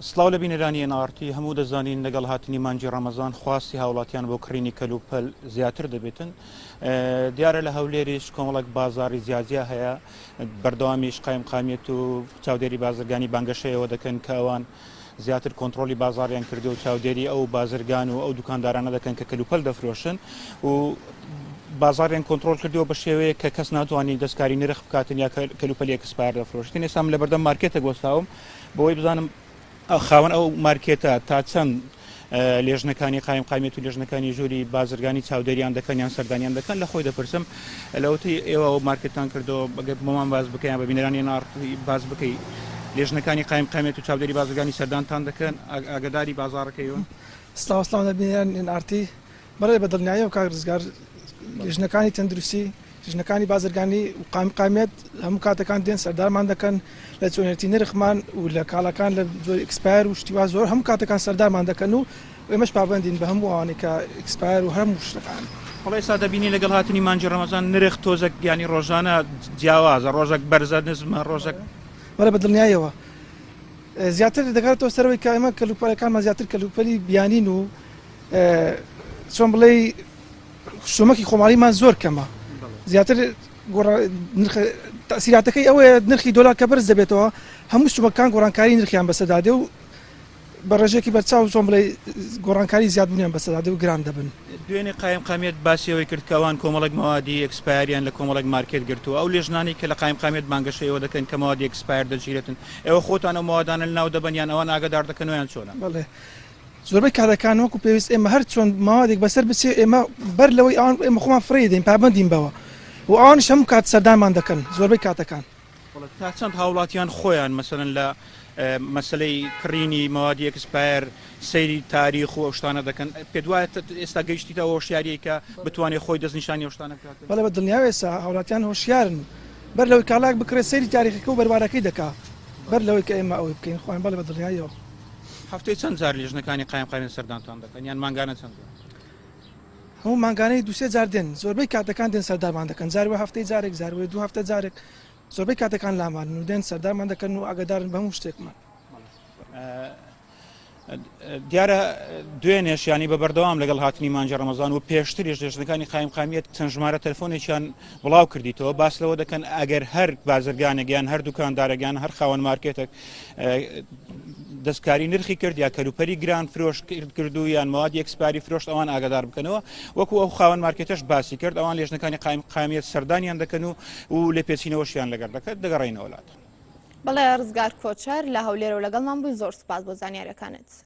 سڵاو لە بینەرانی ناڕتی هەموو دەزانین لەگەڵ هاتنی مانجی ڕەمەزان خواستی هاوڵاتیان بۆ کڕینی کەلوپەل زیاتر دەبێتن دیارە لە هەولێریش کۆمەڵک بازاری زیازیا هەیە بەردەوامیش قایمقامیێت و چاودێری بازرگانی بانگەشەیەوە دەکەن کە ئەوان زیاتر کۆنتترۆلی بازاریان کردو و چاودێری ئەو بازرگان و ئەو دوکاندارانە دەکەن کە کەلوپەل دەفرۆشن و بازاریان کۆنتترۆل کردو بە شێوەیە کە کەس ناتوانانی دەستکاری نرخ بکاتن یا کەلوپەل ئەکسپایر دەفرۆشتن ئێسام لە بەردەم مارکێتە گۆستاوم بۆی بزانم خاوەن ئەو مارکێتە تا چەند لێژنەکانی قایمقامیێت و لێژنەکانی ژووری بازرگانی چاودێریان دەکەن یان سەردانیان دەکەن لە خۆی دەپرسم لەوتی ئێوە ئەو مارکێتان کردەوە بەگەر بۆمان باز بکەیان بە بینەرانی ناڕتی باز بکەی لێژنەکانی قایمقامیێت و چاودێری بازرگانی سەردانتان دەکەن ئاگداری بازارەکەیەوە سلااوسلام لە بینەرانی ناڕتی بەڵێ بە دڵنیایە و کاک ڕزگار لێژنەکانی تەندروستی ژنەکانی بازرگانی و قایمقامیێت هەموو کاتەکان دێن سەردارمان دەکەن لە چۆنێتی نرخمان و لە کاڵەکان لە زۆر ئەکسپایر و شتیوا زۆر هەموو کاتەکان سەردارمان دەکەن و ئێمەش پابندین بە هەموو ئەوانەی کە ئەکسپایر و هەموو شتەکان. بەڵێ ئێستا دەبینی لەگەڵ هاتنی مانجی ڕەمەزان نرخ تۆزێک ینی ڕۆژانە جیاوازە ڕۆژێک بەرزە نزمە ڕۆژێک بەڵێ بە دڵنیایەوە زیاتر دەکاتەوە سەرەوەی کە ئێمە کەلوپەلەکانمان زیاتر کەلوپەلی بیانین و چۆن بڵێ شومەکی خۆماڵیمان زۆر کەمە زیاتر تەسیراتەکەی ئەوەیە نرخی دۆلار کە بەرز دەبێتەوە هەموو شومەکان گۆڕانکاری نرخیان بەسەدادێ و بە ڕێژێکی بەرچاو چۆن بڵێ گۆڕانکاری زیادبوونیان بەسەدادێ و گران دەبن. دوێنێ قایمقامیێت باسیەوەی کرد کەوان کۆمەڵک مەوادی ئەکسپایریان لە کۆمەڵک مارکێت گرتووە ئەو لێژنانی کە لە قایمقامیێت بانگەشەیەوە دەکەن کە مەوادی ئەکسپایر دەگیرێتن ئێوە خۆتان ئەو مەوادانە لەناو دەبەن ئەوان ئاگادار دەکەنەوەیان چۆنە؟ بەڵێ زۆربەی کارەکان وەکو پێویست ئێمە هەر چۆن ماوادێک بەسەر بچێ ئێمە بەر لەوەی ئەوان ئێمە خۆمان فڕێ دەین پابندین بەوە و ئەوانش هەموو کات سەردانمان دەکەن زۆربەی کاتەکان. تا چەند هاوڵاتیان خۆیان مەسەرەن لە مەسلەی کڕینی مەوادی ئەکسپایر سەیری تاریخ و ئەو شتانە دەکەن پێت وایە ئێستا گەیشتیتەوە هۆشیاریە کە بتوانێت خۆی دەستنیشانی ئەو شتانە بکات؟ بەڵێ بە دڵنیاوە ئێستا هاوڵاتیان هۆشیارن بەر لەوەی کاڵاک بکرێت سەیری تاریخەکە و بەربارەکەی دەکا بەر لەوەی کە ئێمە ئەوەی بکەین خۆیان بەڵێ بە دڵنیایەوە. هەفتەی چەند جار لێژنەکانی قایمقامیێت سەردانتان دەکەن یان مانگانە چەند؟ هەموو مانگانەی دوسێ جار دێن زۆربەی کاتەکان دێن سەردارمان دەکەن زاروە هەفتەی جارێک زاروێ دوو هەفتە جارێک زۆربەی کاتەکان لامان و دێن سەردارمان دەکەن و ئاگادارن بە هەموو شتێکمان. دیارە دوێنێشیانی بە بەردەوام لەگەڵ هاتنی مانجی ڕەمەزان و پێشتریش لێژنەکانی قایمقامیێت چەند ژمارە تەلەفۆنێکیان بڵاو کردیتەوە باس لەوە دەکەن ئەگەر هەر بازرگانێکیان هەر دوکاندارێکیان هەر خاوەن مارکێتێک دەستکاری نرخی کرد یا کەلوپەری گران فرۆش کردو یان مەوادی ئەکسپاری فرۆشت ئەوان ئاگادار بکەنەوە وەکو ئەو خاوەن مارکێتەش باسی کرد ئەوان لێژنەکانی قایمقامیێت سەردانیان دەکەن و لێ پێچینەوەشیان لەگەڵ دەکات دەگەڕێنەوە وڵات. بەڵێ ڕزگار کۆچەر لە هەولێرە و لەگەڵمان بووی زۆر سوپاس بۆ زانیاریەکانت.